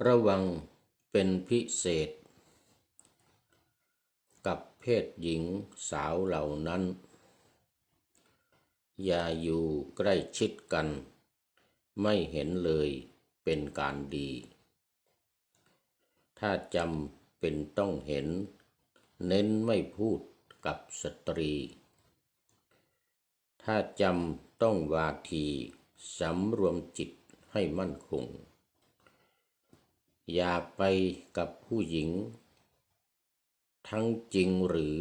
ระวังเป็นพิเศษกับเพศหญิงสาวเหล่านั้นอย่าอยู่ใกล้ชิดกันไม่เห็นเลยเป็นการดีถ้าจำเป็นต้องเห็นเน้นไม่พูดกับสตรีถ้าจำต้องวาทีสำรวมจิตให้มั่นคงอย่าไปกับผู้หญิงทั้งจริงหรือ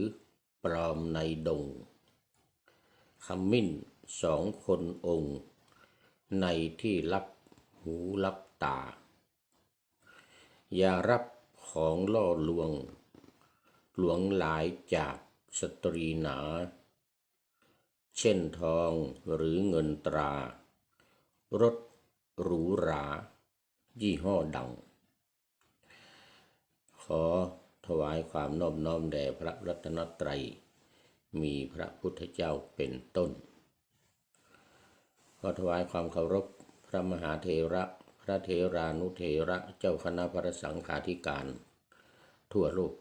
ปลอมในดงขมิ้นสองคนองค์ในที่ลับหูลับตาอย่ารับของล่อลวงหลวงหลายจากสตรีหนาเช่นทองหรือเงินตรารถหรูหรายี่ห้อดังขอถวายความนอบน้อมแด่พระรัตนตรัยมีพระพุทธเจ้าเป็นต้นขอถวายความเคารพพระมหาเถระพระเถรานุเถระเจ้าคณะพระสังฆาธิการทั่วโลก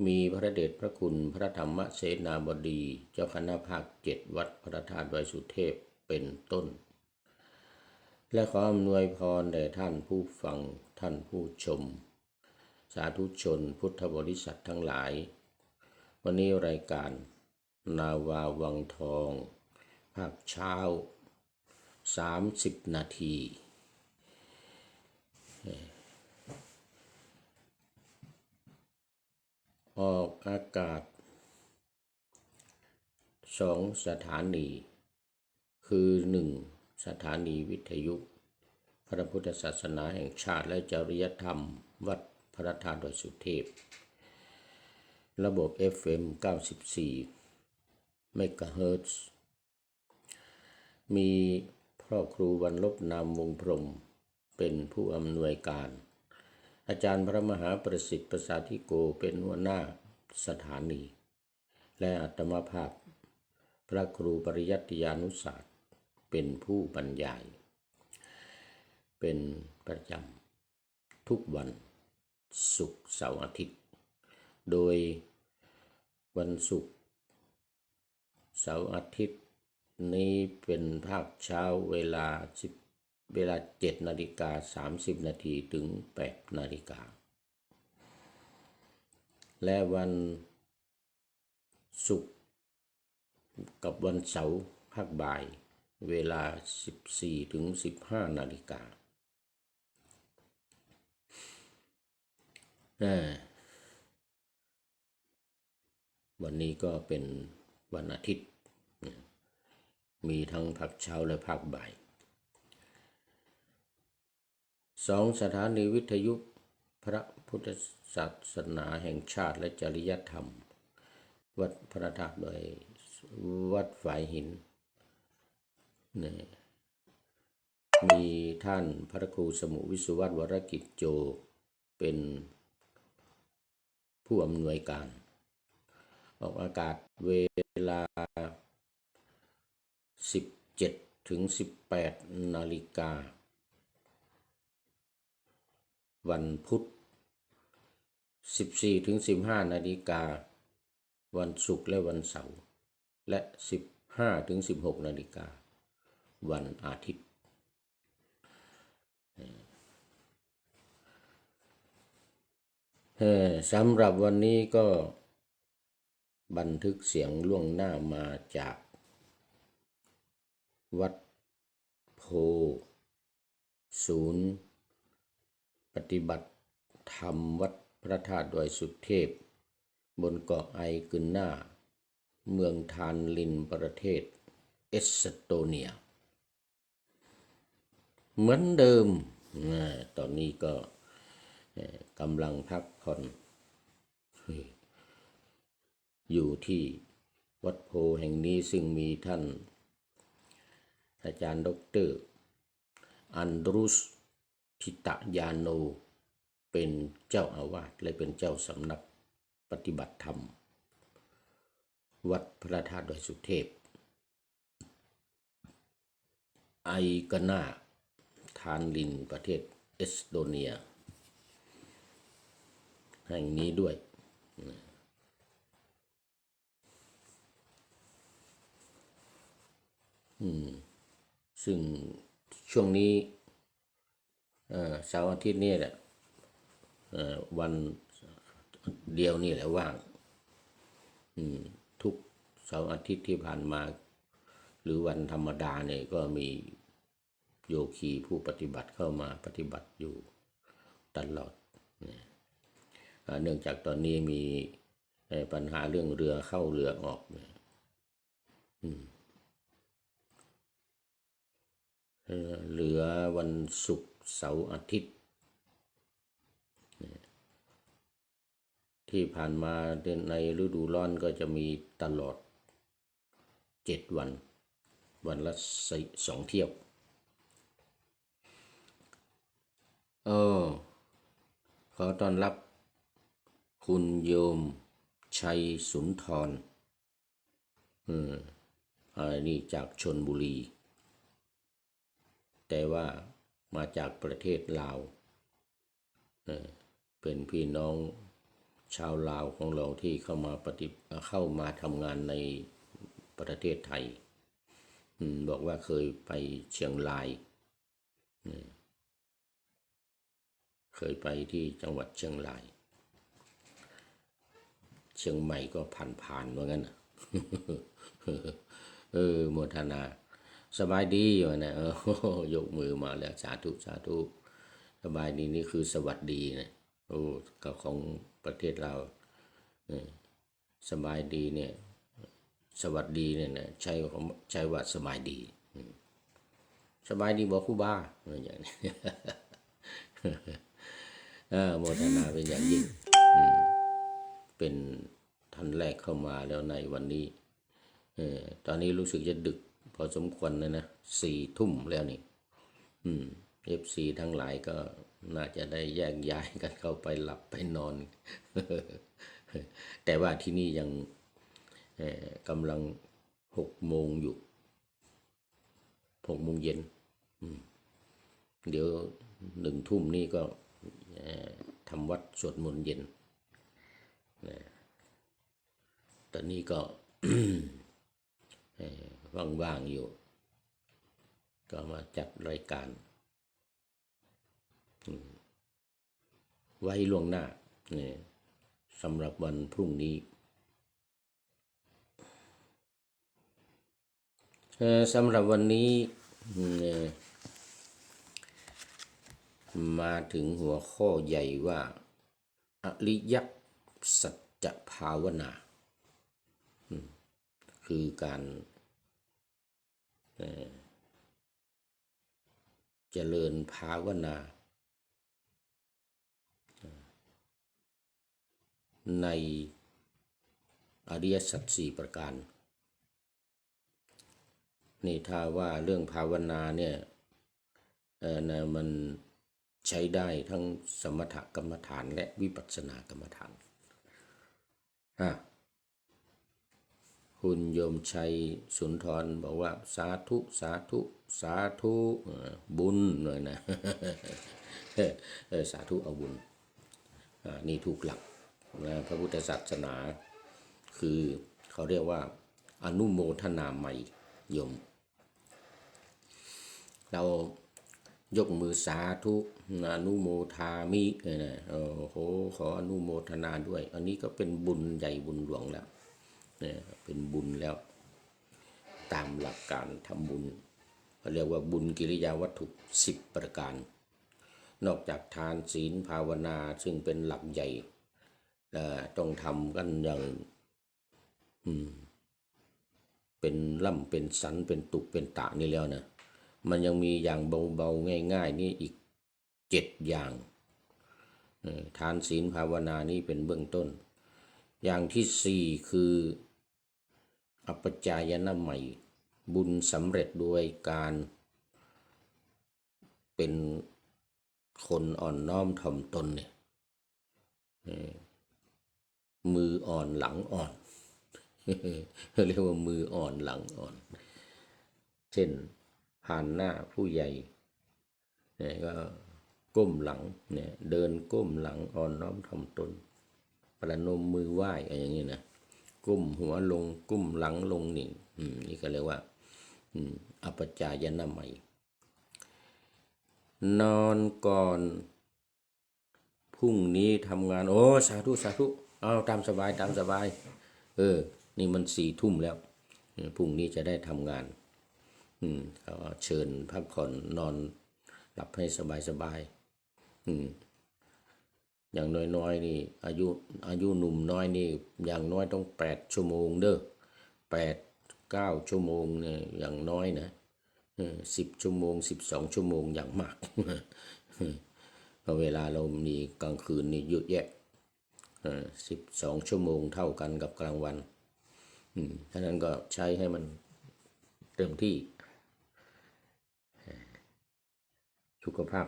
มีพระเดชพระคุณพระธรรมเสนาบดีเจ้าคณะภาค7วัดพระธาตุดอยสุเทพเป็นต้นและขออำนวยพรแด่ท่านผู้ฟังท่านผู้ชมสาธุชนพุทธบริษัททั้งหลายวันนี้รายการนาวาวังทองภาคเช้า30 นาทีออกอากาศ2 สถานีคือ 1. สถานีวิทยุพระพุทธศาสนาแห่งชาติและจริยธรรมวัดพระธาตุดอยสุเทพระบบ FM 94 เมกะเฮิรตซ์มีพ่อครูวรรณลบนามวงพรหมเป็นผู้อำนวยการอาจารย์พระมหาประสิทธิ์ประสาธิโกเป็นหัวหน้าสถานีและอาตมาภาพพระครูปริยัติยานุศาสตร์เป็นผู้บรรยายเป็นประจำทุกวันศุกร์เสาร์อาทิตย์โดยวันศุกร์เสาร์อาทิตย์นี้เป็นภาคเช้าเวลา7:30 นาทีถึง8 นาฬิกาและวันศุกร์กับวันเสาร์ภาคบ่ายเวลา14 ถึง 15 นาฬิกาวันนี้ก็เป็นวันอาทิตย์มีทั้งภาคเช้าและภาคบ่าย2 สถานีวิทยุพระพุทธศาสนาแห่งชาติและจริยธรรมวัดพระธาตุดอยวัดฝายหินมีท่านพระครูสมุวิสุวัตรวรกิจโจเป็นผู้อำนวยการออกอากาศเวลา17 ถึง 18 นาฬิกาวันพุธ14 ถึง 15 นาฬิกาวันศุกร์และวันเสาร์และ15 ถึง 16 นาฬิกาวันอาทิตย์สำหรับวันนี้ก็บันทึกเสียงล่วงหน้ามาจากวัดโพศูนย์ปฏิบัติธรรมวัดพระธาตุดอยสุเทพบนเกาะไอกึนนาเมืองทานลินประเทศเอสโตเนียเหมือนเดิมตอนนี้ก็กำลังพักผ่อนอยู่ที่วัดโพแห่งนี้ซึ่งมีท่านอาจารย์ดร.อันดรุสทิตยาโนเป็นเจ้าอาวาสและเป็นเจ้าสำนักปฏิบัติธรรมวัดพระธาตุดอยสุเทพไอกนาทานลินประเทศเอสโตเนีย แห่งนี้ด้วยซึ่งช่วงนี้เสาร์อาทิตย์นี่แหละวันเดียวนี่แหละว่างทุกเสาร์อาทิตย์ที่ผ่านมาหรือวันธรรมดาเนี่ยก็มีโยคีผู้ปฏิบัติเข้ามาปฏิบัติอยู่ตลอดเนื่องจากตอนนี้มีปัญหาเรื่องเรือเข้าเรือออกเหลือวันศุกร์เสาร์อาทิตย์ที่ผ่านมาในฤดูร้อนก็จะมีตลอด7 วันวันละ2 เที่ยวขอต้อนรับคุณโยมชัยสุนทรนี่จากชลบุรีแต่ว่ามาจากประเทศลาวเป็นพี่น้องชาวลาวของเราที่เข้ามาทำงานในประเทศไทยบอกว่าเคยไปเชียงรายเคยไปที่จังหวัดเชียงรายเชียงใหม่ก็ผ่านว่างั้นโมทนาสบายดีวะนะยกมือมาแล้วสาธุสาธุสบายดีนี่คือสวัสดีนะกับของประเทศเราสบายดีเนี่ยสวัสดีเนี่ยนะใช้ว่าสบายดีสบายดีบอกครูบาอย่างนี้โมทนาเป็นอย่างยิ่งเป็นท่านแรกเข้ามาแล้วในวันนี้ตอนนี้รู้สึกจะดึกพอสมควรนะ4 ทุ่มแล้วนี่FC ทั้งหลายก็น่าจะได้แยกย้ายกันเข้าไปหลับไปนอน แต่ว่าที่นี่ยังกำลัง6 โมงอยู่6 โมงเย็นเดี๋ยว1 ทุ่มนี่ก็ทำวัดสวดมนต์เย็นตอนนี้ก็ ว่างๆอยู่ก็มาจัดรายการไว้ล่วงหน้าสำหรับวันพรุ่งนี้สำหรับวันนี้มาถึงหัวข้อใหญ่ว่าอริยสัจภาวนาคือการเจริญภาวนาในอริยสัจ4 ประการนี่ถ้าว่าเรื่องภาวนาเนี่ยมันใช้ได้ทั้งสมถกรรมฐานและวิปัสสนากรรมฐานคุณโยมชัยสุนทรบอกว่าสาธุสาธุสาธุบุญเลยนะ สาธุเอาบุญนี่ถูกหลักนะพระพุทธศาสนาคือเขาเรียกว่าอนุโมทนาใหม่โยมเรายกมือสาธุอนุโมทามินะขออนุโมทนาด้วยอันนี้ก็เป็นบุญใหญ่บุญหลวงแล้วเป็นบุญแล้วตามหลักการทำบุญเขาเรียกว่าบุญกิริยาวัตถุ10 ประการนอกจากทานศีลภาวนาซึ่งเป็นหลักใหญ่ต้องทำกันอย่างเป็นล่ำเป็นสันเป็นตุกเป็นตะนี่แล้วนะมันยังมีอย่างเบาๆง่ายๆนี่อีก7 อย่างทานศีลภาวนานี่เป็นเบื้องต้นอย่างที่4คืออัปปจายนะใหม่บุญสำเร็จโดยการเป็นคนอ่อนน้อมถ่อมตนเนี่ยมืออ่อนหลังอ่อน เรียกว่ามืออ่อนหลังอ่อนเช่นผ่านหน้าผู้ใหญ่ก็ก้มหลังเนี่ยเดินก้มหลังอ่อนน้อมถ่อมตน ประนมมือไหว้อย่างนี้นะก้มหัวลงก้มหลังลงนี่นี่ก็เรียกว่าอัปปจายนามัยนอนก่อนพรุ่งนี้ทำงานโอ้สาธุสาธุเอาตามสบายตามสบายนี่มัน4 ทุ่มแล้วพรุ่งนี้จะได้ทำงานก็เชิญพักผ่อนนอนหลับให้สบายอย่างน้อยๆนี่อายุหนุ่มน้อยนี่อย่างน้อยต้อง8 ชั่วโมงเด้อ8-9 ชั่วโมงเนี่ยอย่างน้อยนะ10 ชั่วโมง12 ชั่วโมงอย่างมากเพราะเวลาเรามีกลางคืนนี่เยอะแยะ12 ชั่วโมงเท่ากันกับกลางวันฉะนั้นก็ใช้ให้มันเต็มที่สุขภาพ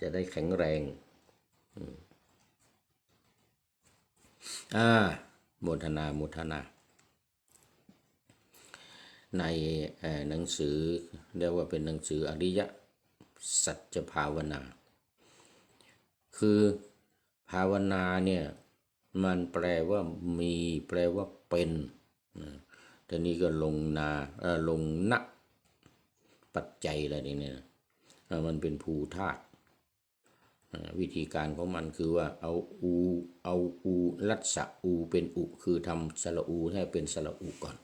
จะได้แข็งแรงโมทนาในหนังสือเรียกว่าเป็นหนังสืออริยสัจภาวนาคือภาวนาเนี่ยมันแปลว่ามีแปลว่าเป็นแต่นี้ก็ลงณปัจจัยอะไรเนี่ยมันเป็นภูธาตุวิธีการของมันคือว่าเอาอูรัศอูเป็นอุคือทำสระอูให้เป็นสระอูก่อน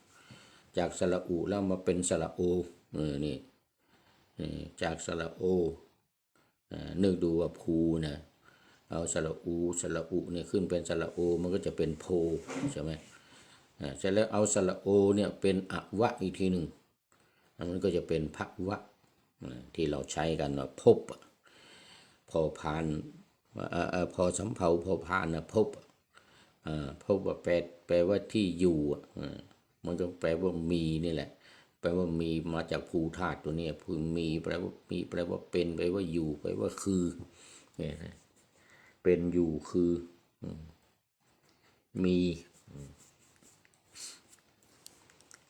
จากสระอูแล้วมาเป็นสระโอนี่จากสระโอนึกดูว่าภูนะเอาสระอุเนี่ยขึ้นเป็นสระโอมันก็จะเป็นโพใช่ไหมเสร็จแล้วเอาสระโอเนี่ยเป็นอวะอีกทีหนึ่งมันก็จะเป็นภวะที่เราใช้กันว่าพบพอพานพอสำเภาพอพานนะพบว่าแปลว่าที่อยู่มันก็แปลว่ามีนี่แหละแปลว่ามีมาจากภูธาตุตัวนี้ภูมีแปลว่ามีแปลว่าเป็นแปลว่าอยู่แปลว่าคือเนี่ยเป็นอยู่คือมี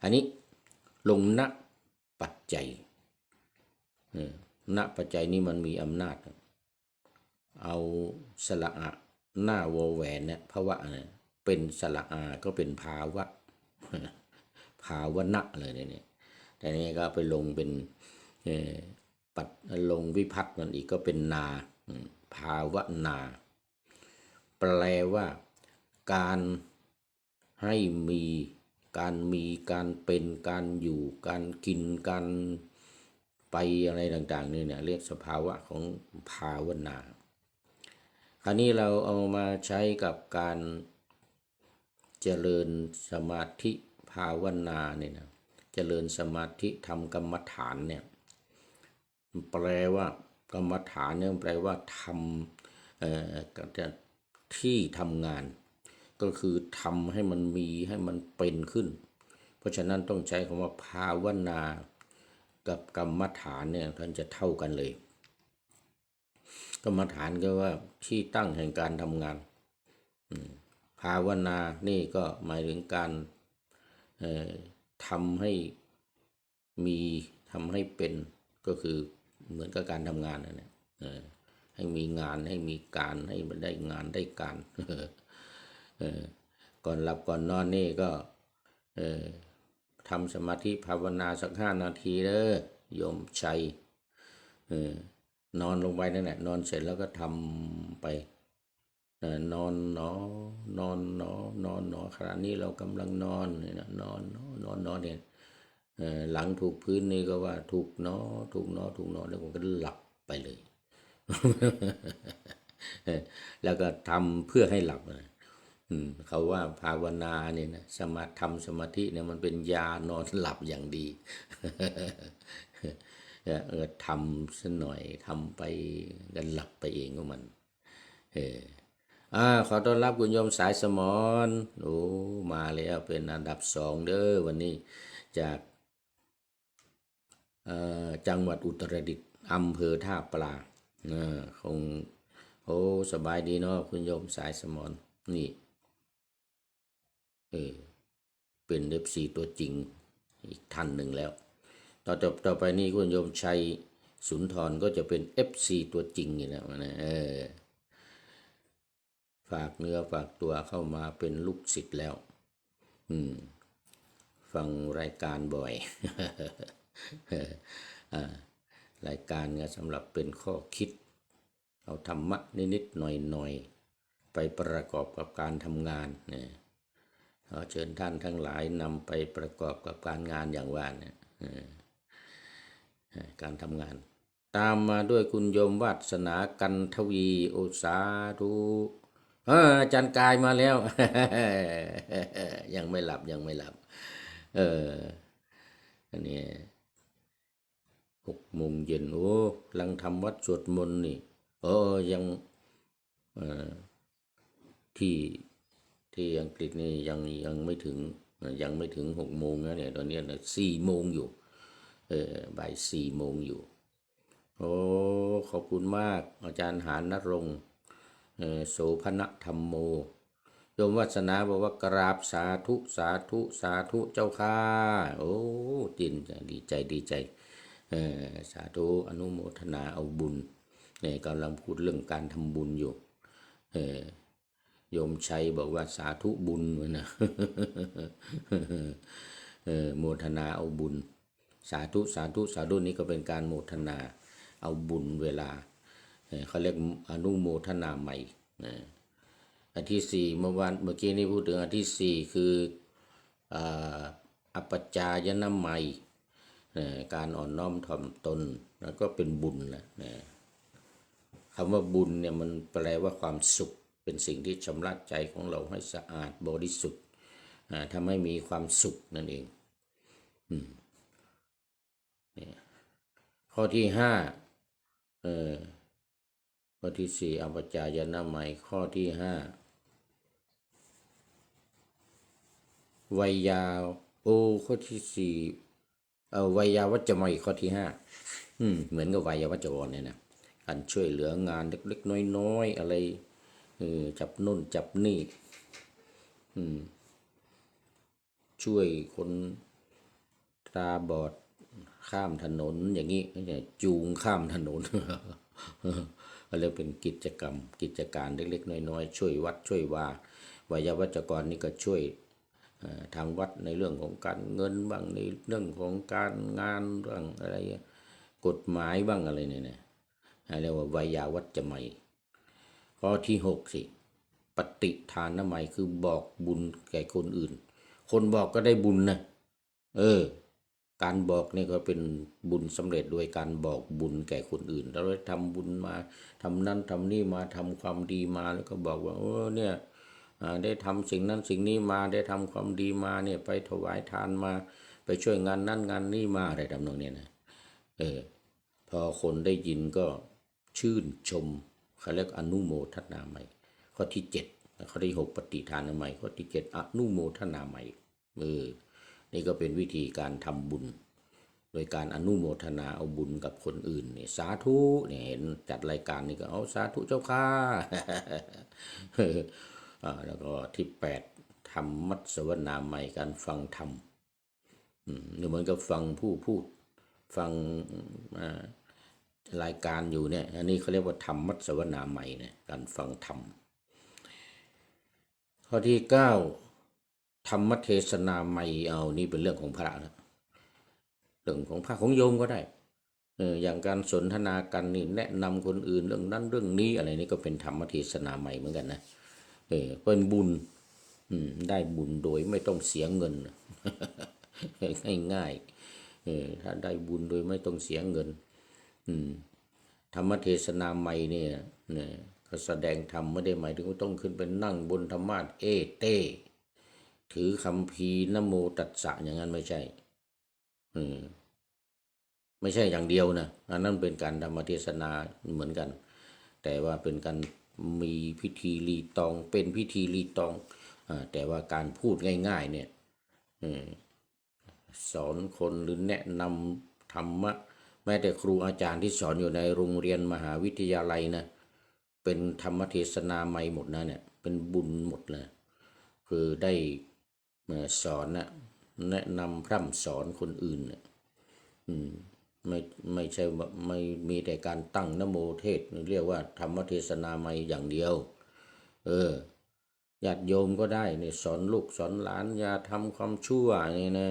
อันนี้ลงณปัจจัยณปัจจัยนี้มันมีอำนาจเอาสระอะหน้าวอแหวนเนี่ยภวะเนี่ยเป็นสระอาก็เป็นภาวะณะเลยเนี่ยแต่นี้ก็ไปลงเป็นปัดลงวิภัตมันอีกก็เป็นนาภาวนาแปลว่าการให้มีการเป็นการอยู่การกินการไปอะไรต่างๆนี่เนี่ยเรียกสภาวะของภาวนาคราวนี้เราเอามาใช้กับการเจริญสมาธิภาวนาเนี่ยนะเจริญสมาธิทำกรรมฐานเนี่ยแปลว่ากรรมฐานเนี่ยแปลว่าทำที่ทำงานก็คือทำให้มันมีให้มันเป็นขึ้นเพราะฉะนั้นต้องใช้คำว่าภาวนากับกรรมฐานเนี่ยท่านจะเท่ากันเลยกรรมฐานก็ว่าที่ตั้งแห่งการทำงานภาวนานี่ก็หมายถึงการทำให้มีทำให้เป็นก็คือเหมือนกับการทำงานนั่นแหละให้มีงานให้มีการให้มันได้งานได้การก่อนหลับก่อนนอนนี่ก็ทำสมาธิภาวนาสัก5 นาทีเด้อโยมชัยนอนลงไปนั่นแหละนอนเสร็จแล้วก็ทำไปนอนหนอขณะนี้เรากำลังนอนเนี่ยนะนอนเนี่ยหลังถูกพื้นนี่ก็ว่าถูกหนอแล้วผมก็หลับไปเลยแล้วก็ทำเพื่อให้หลับเขาว่าภาวนาเนี่ยนะสมาธิเนี่ยมันเป็นยานอนหลับอย่างดีทำสักหน่อยทำไปกันหลับไปเองของมันขอต้อนรับคุณโยมสายสมรมาแล้วเป็นอันดับ2เด้อวันนี้จากจังหวัดอุตรดิตถ์อำเภอท่าปลาคงสบายดีเนาะคุณโยมสายสมรนี่เป็น FC ตัวจริงอีกท่านหนึ่งแล้วต่อไปนี่คุณโยมชัยสุนทรก็จะเป็น FC ตัวจริงอยู่แล้วนะ ฝากเนื้อฝากตัวเข้ามาเป็นลูกศิษย์แล้วฟังรายการบ่อย รายการก็สำหรับเป็นข้อคิดเอาธรรมะนิดๆหน่อยๆไปประกอบกับการทำงานเนี่ยขอเชิญท่านทั้งหลายนำไปประกอบกับการงานอย่างว่าเนี่ยการทำงานตามมาด้วยคุณโยมวาสนากันทวีโอสาธุอาจารย์กายมาแล้ว ยังไม่หลับอันนี้6 โมงเย็นโอ้กำลังทำวัดสวดมนต์นี่ยังที่อังกฤษนี่ยังไม่ถึง6 โมงนะเนี่ยตอนนี้นะ4 โมงอยู่บ่าย4 โมงอยู่โอ้ขอบคุณมากอาจารย์หานรงค์โสภณธรรมโมโยมวัสนาบอกว่ากราบสาธุสาธุสาธุเจ้าค่ะโอ้จินดีใจสาธุอนุโมทนาเอาบุญเนี่ยกำลังพูดเรื่องการทำบุญอยู่โยมชัยบอกว่าสาธุบุญนะโมทนาเอาบุญสาธุนี่ก็เป็นการโมทนาเอาบุญเวลาเขาเรียกอนุโมทนาใหม่อันที่ 4เมื่อกี้นี้พูดถึงอันที่ 4คืออัปปจายนะไมยการอ่อนน้อมถ่อมตนแล้วก็เป็นบุญนะคำว่าบุญเนี่ยมันแปลว่าความสุขเป็นสิ่งที่ชำระใจของเราให้สะอาดบริสุทธิ์ทำให้มีความสุขนั่นเองข้อที่ 5ข้อที่ 4อัปปจายนะไมยข้อที่ 5วัยยาข้อที่ 4วัยยาวัจจะไมยข้อที่ 5เหมือนกับวัยยาวัจจะวรเนี่ยนะการช่วยเหลืองานเล็กๆน้อยๆอะไรจับนู่นจับนี่ช่วยคนตาบอดข้ามถนนอย่างนี้จูงข้ามถนนอะไรเป็นกิจการเล็กๆน้อยๆช่วยวัดช่วยวาวิยาวัจกรนี่ก็ช่วยทางวัดในเรื่องของการเงินบ้างในเรื่องของการงานเรื่องอะไรกฎหมายบ้างอะไรเนี่ยเรียกว่าวิยาวัจจะไมยข้อที่ 6สิปฏิทานไมยคือบอกบุญแก่คนอื่นคนบอกก็ได้บุญนะการบอกนี่ก็เป็นบุญสำเร็จโดยการบอกบุญแก่คนอื่นเราได้ทำบุญมาทำนั้นทำนี่มาทำความดีมาแล้วก็บอกว่าเนี่ยได้ทำสิ่งนั้นสิ่งนี้มาได้ทำความดีมาเนี่ยไปถวายทานมาไปช่วยงานนั้นงานนี้มาอะไรทำนองนี้นะพอคนได้ยินก็ชื่นชมเขาเรียกอนุโมทนาใหม่ข้อที่ 7ข้อที่ 6ปฏิทานใหม่ข้อที่ 7อนุโมทนาใหม่นี่ก็เป็นวิธีการทำบุญโดยการอนุโมทนาเอาบุญกับคนอื่นเนี่ยสาธุเนี่ยเห็นจัดรายการนี่ก็เอาสาธุเจ้าค่ะ แล้วก็ที่ 8ธรรมัสวนาใหม่การฟังธรรมเหมือนกับฟังผู้พูดฟังรายการอยู่เนี่ยอันนี้เขาเรียกว่าธรรมัสวนาใหม่เนี่ยการฟังธรรมข้อที่ 9ธรรมเทศนาใหม่นี่เป็นเรื่องของพระนะเรื่องของพระของโยมก็ได้อย่างการสนทนากันนี่แนะนำคนอื่นเรื่องนั้นเรื่องนี้อะไรนี่ก็เป็นธรรมเทศนาใหม่เหมือนกันนะเป็นบุญได้บุญโดยไม่ต้องเสียเงินง่ายๆถ้าได้บุญโดยไม่ต้องเสียเงินธรรมเทศนาใหม่เนี่ยก็แสดงธรรมไม่ได้หมายถึงว่าต้องขึ้นไปนั่งบนธรรมาสเต้ถือคัมภีร์นะโมตัสสะอย่างนั้นไม่ใช่ไม่ใช่อย่างเดียวนะอันนั้นเป็นการธรรมเทศนาเหมือนกันแต่ว่าเป็นการมีพิธีรีตองเป็นพิธีรีตองแต่ว่าการพูดง่ายๆเนี่ยสอนคนหรือแนะนำธรรมะแม้แต่ครูอาจารย์ที่สอนอยู่ในโรงเรียนมหาวิทยาลัยนะเป็นธรรมเทศนาใหม่หมดนะเนี่ยเป็นบุญหมดเลยคือได้สอนนะแนะนำพร่ำสอนคนอื่นเนี่ยไม่ใช่ไม่มีแต่การตั้งนะโมเทศเรียกว่าธรรมเทศนาใหม่อย่างเดียว ญาติโยมก็ได้เนี่ยสอนลูกสอนหลานอย่าทำความชั่วนี่นะ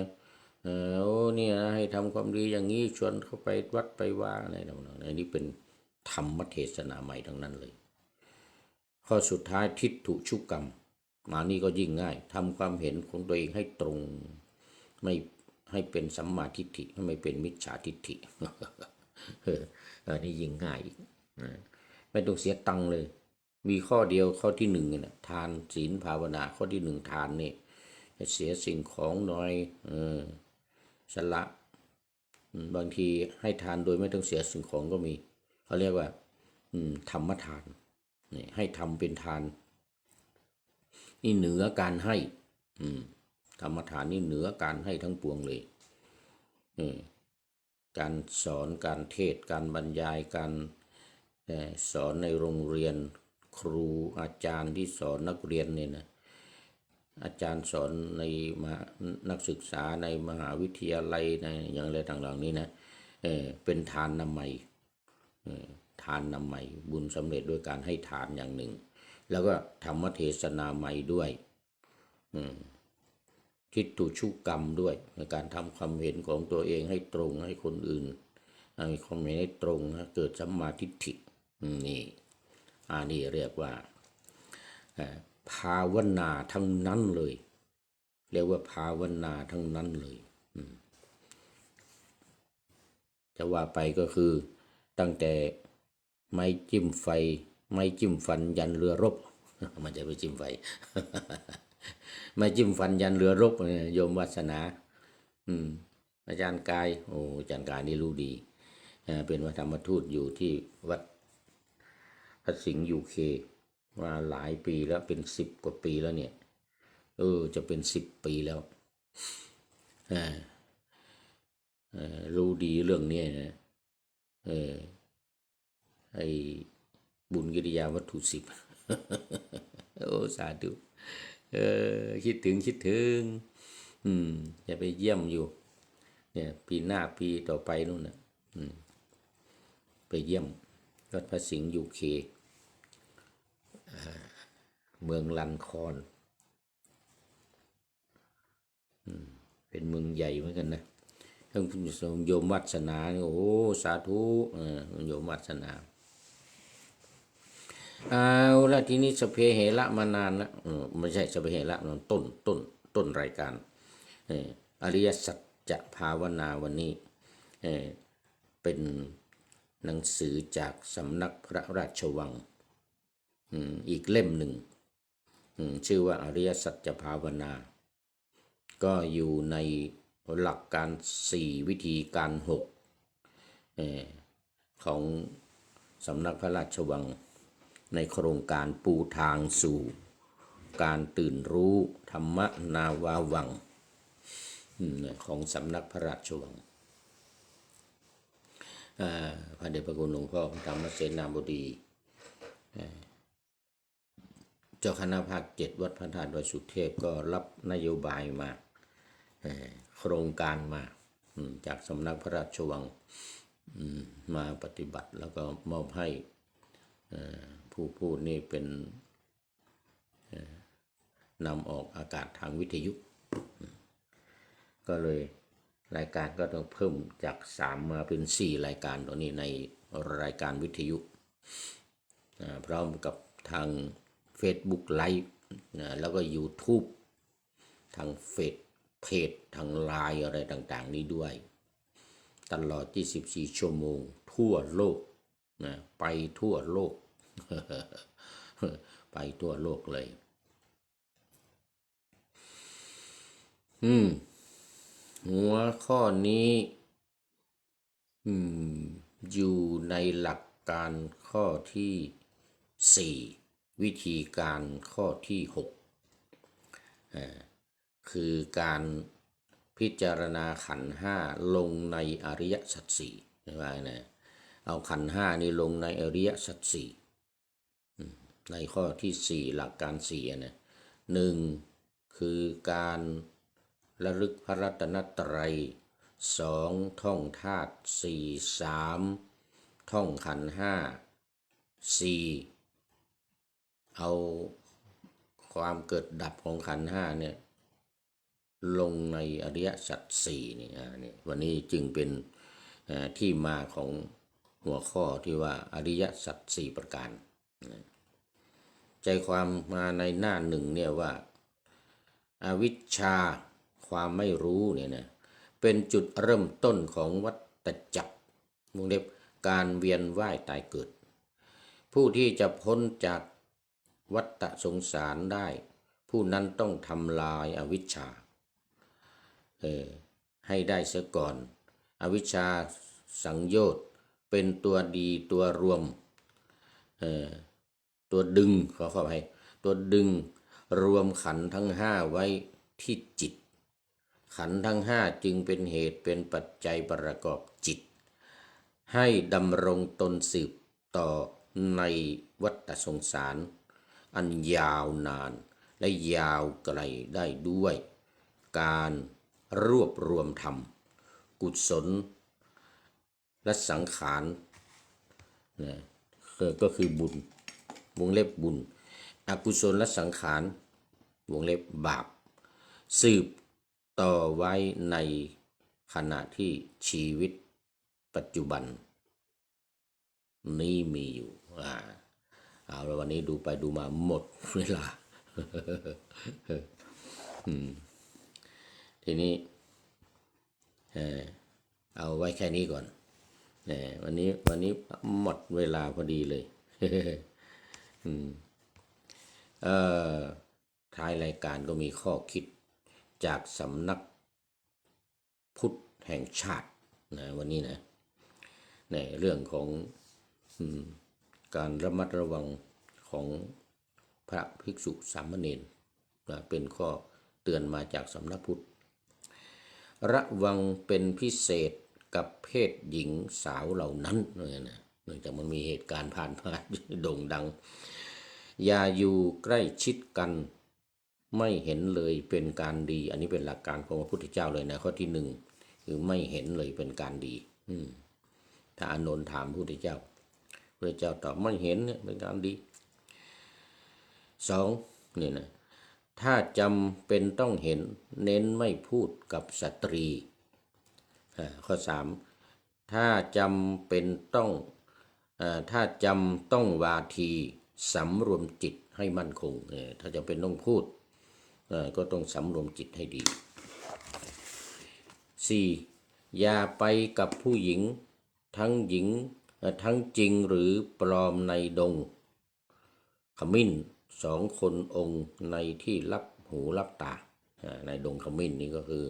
โอ้เนี่ยนะให้ทำความดีอย่างนี้ชวนเขาไปวัดไปว่าอะไรต่างๆนี่เป็นธรรมเทศนาใหม่ทั้งนั้นเลยข้อสุดท้ายทิฏฐุชุกรรมมานี่ก็ยิ่งง่ายทำความเห็นของตัวเองให้ตรงไม่ให้เป็นสัมมาทิฏฐิไม่เป็นมิจฉาทิฏฐิอันนี้ยิ่งง่ายอีกไม่ต้องเสียตังค์เลยมีข้อเดียวข้อที่หนึ่งเนี่ยทานศีลภาวนาข้อที่หนึ่งทานนี่เสียสิ่งของน้อยสละบางทีให้ทานโดยไม่ต้องเสียสิ่งของก็มีเขาเรียกว่าธรรมทานนี่ให้ทำเป็นทานนี่เหนือการให้ธรรมทานนี่เหนือการให้ทั้งปวงเลยการสอนการเทศการบรรยายการสอนในโรงเรียนครูอาจารย์ที่สอนนักเรียนเนี่ยนะอาจารย์สอนในนักศึกษาในมหาวิทยาลัยในอย่างไรต่างๆนี้นะเป็นทานนามัยทานนามัยบุญสำเร็จด้วยการให้ทานอย่างหนึ่งแล้วก็ธรรมเทศนาใหม่ด้วยทิฏฐุชุกรรมด้วยในการทำความเห็นของตัวเองให้ตรงให้คนอื่นให้ความเห็นให้ตรงเกิดสัมมาทิฏฐินี่นี่เรียกว่าภาวนาทั้งนั้นเลยเรียกว่าภาวนาทั้งนั้นเลยจะว่าไปก็คือตั้งแต่ไม้จิ้มไฟไม้จิ้มฟันยันเรือรบมันจะไปจิ้มไฟ ไม้จิ้มฟันยันเรือรบโยมวาสนาอาจารย์กายอาจารย์กายนี่รู้ดีเป็นวัดธรรมทูตอยู่ที่วัดพระสิงห์ยูเคมาหลายปีแล้วเป็น10 กว่าปีแล้วเนี่ยจะเป็น10 ปีแล้วรู้ดีเรื่องนี้นะไอ้บุญกิริยาวัตถุ10สาธุคิดถึงจะไปเยี่ยมอยู่เนี่ยปีหน้าปีต่อไปนู่นนะไปเยี่ยมวัดพระสิงห์ยูเคเมืองลันคอนเป็นเมืองใหญ่เหมือนกันนะทั้งโยมวัสนาโอ้สาธุโยมวัสนาเอาละทีนี้สเพเหระมานานแล้วไม่ใช่สเพเหระมันต้นรายการอริยสัจจะภาวนาวันนี้เป็นหนังสือจากสำนักพระราชวังอีกเล่มหนึ่งชื่อว่าอริยสัจจะภาวนาก็อยู่ในหลักการ4วิธีการ6ของสำนักพระราชวังในโครงการปูทางสู่การตื่นรู้ธรรมนาวาวังของสำนักพระราชวังพระเดชพระคุณหลวงพ่อธรรมเสนาบดีเจ้าคณะภาค7วัดพระธาตุดอยสุเทพก็รับนโยบายมาโครงการมาจากสำนักพระราชวังมาปฏิบัติแล้วก็มอบให้ผู้พูดนี่เป็นนำออกอากาศทางวิทยุก็เลยรายการก็ต้องเพิ่มจาก3มาเป็น4รายการตัวนี้ในรายการวิทยุพร้อมกับทาง Facebook Live แล้วก็ YouTube ทางเพจทางไลน์อะไรต่างๆนี้ด้วยตลอด24 ชั่วโมงทั่วโลกไปทั่วโลก ไปทั่วโลกเลยหัวข้อนี้อยู่ในหลักการข้อที่4วิธีการข้อที่6คือการพิจารณาขันธ์5ลงในอริยสัจ4ใช่ไหมนะเอาขันธ์5นี่ลงในอริยสัจ4ในข้อที่4หลักการ4นะ1คือการระลึกพระรัตนตรัย2ท่องธาตุ4 3ท่องขันธ์5 4เอา ความเกิดดับของขันธ์ห้าเนี่ยลงในอริยสัจสี่นี่วันนี้จึงเป็นที่มาของหัวข้อที่ว่าอริยสัจสี่ประการใจความมาในหน้าหนึ่งเนี่ยว่าอวิชชาความไม่รู้เนี่ยนะเป็นจุดเริ่มต้นของวัฏจักรวงเล็บการเวียนว่ายตายเกิดผู้ที่จะพ้นจากวัฏสงสารได้ผู้นั้นต้องทำลายอวิชชาให้ได้เสียก่อนอวิชชาสังโยชน์เป็นตัวดีตัวรวมตัวดึงขอไปตัวดึงรวมขันธ์ทั้งห้าไว้ที่จิตขันธ์ทั้งห้าจึงเป็นเหตุเป็นปัจจัยประกอบจิตให้ดำรงตนสืบต่อในวัฏสงสารอันยาวนานและยาวไกลได้ด้วยการรวบรวมธรรมกุศลและสังขารนะก็คือบุญวงเล็บบุญอกุศลและสังขารวงเล็บบาปสืบต่อไว้ในขณะที่ชีวิตปัจจุบันนี้มีอยู่เอาแล้ววันนี้ดูไปดูมาหมดเวลา ทีนี้เอาไว้แค่นี้ก่อนวันนี้หมดเวลาพอดีเลย ท้ายรายการก็มีข้อคิดจากสำนักพุทธแห่งชาติวันนี้นะในเรื่องของการระมัดระวังของพระภิกษุสามเณรเป็นข้อเตือนมาจากสำนักพุทธระวังเป็นพิเศษกับเพศหญิงสาวเหล่านั้นเนื่องจากมันมีเหตุการณ์ผ่านมาโด่งดังอย่าอยู่ใกล้ชิดกันไม่เห็นเลยเป็นการดีอันนี้เป็นหลักการของพระพุทธเจ้าเลยนะข้อที่หนึ่งคือไม่เห็นเลยเป็นการดีถ้าอานนท์ถามพระพุทธเจ้าพระเจ้าตอบไม่เห็นเนี่ยเป็นการดีสองนี่นะถ้าจำเป็นต้องเห็นเน้นไม่พูดกับสตรีข้อสามถ้าจำเป็นต้องถ้าจำต้องวาทีสำรวมจิตให้มั่นคงถ้าจำเป็นต้องพูดก็ต้องสำรวมจิตให้ดี 4. อย่าไปกับผู้หญิงทั้งจริงหรือปลอมในดงขมิ้น2 คนองค์ในที่ลับหูลับตาในดงขมิ้นนี่ก็คือ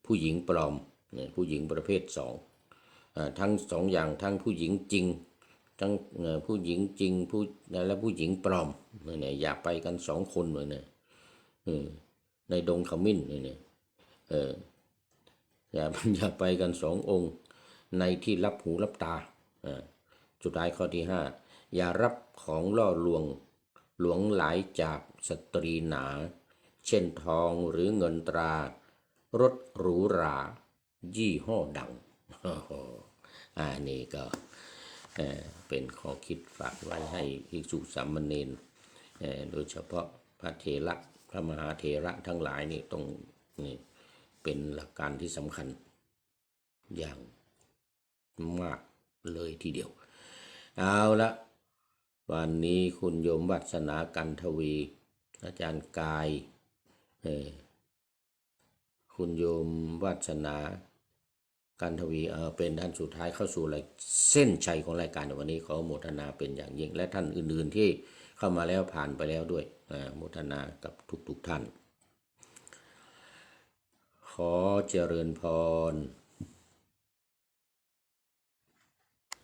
ผู้หญิงปลอมผู้หญิงประเภท2ทั้ง2อย่างทั้งผู้หญิงจริงทั้งผู้หญิงจริงและผู้หญิงปลอมเนี่ยอย่าไปกัน2 คนเลยเนี่ยในดงขมิ้นเนี่ยอย่าไปกัน2 องค์ในที่ลับหูลับตาสุดท้ายข้อที่5อย่ารับของล่อลวงหลวงไหลจากสตรีหนาเช่นทองหรือเงินตรารถหรูหรายี่ห้อดังนี่ก็เป็นข้อคิดฝากไว้ให้ภิกษุสามเณรโดยเฉพาะพระเถระพระมหาเถระทั้งหลายนี่ต้องนี่เป็นหลักการที่สำคัญอย่างมากเลยทีเดียวเอาละวันนี้คุณโยมวัฒนากันทวีอาจารย์กายคุณโยมวัฒนากันทวีเป็นท่านสุดท้ายเข้าสู่เส้นชัยของรายการในวันนี้ขอโมทนาเป็นอย่างยิ่งและท่านอื่นๆที่เข้ามาแล้วผ่านไปแล้วด้วยโมทนากับทุกๆท่านขอเจริญพร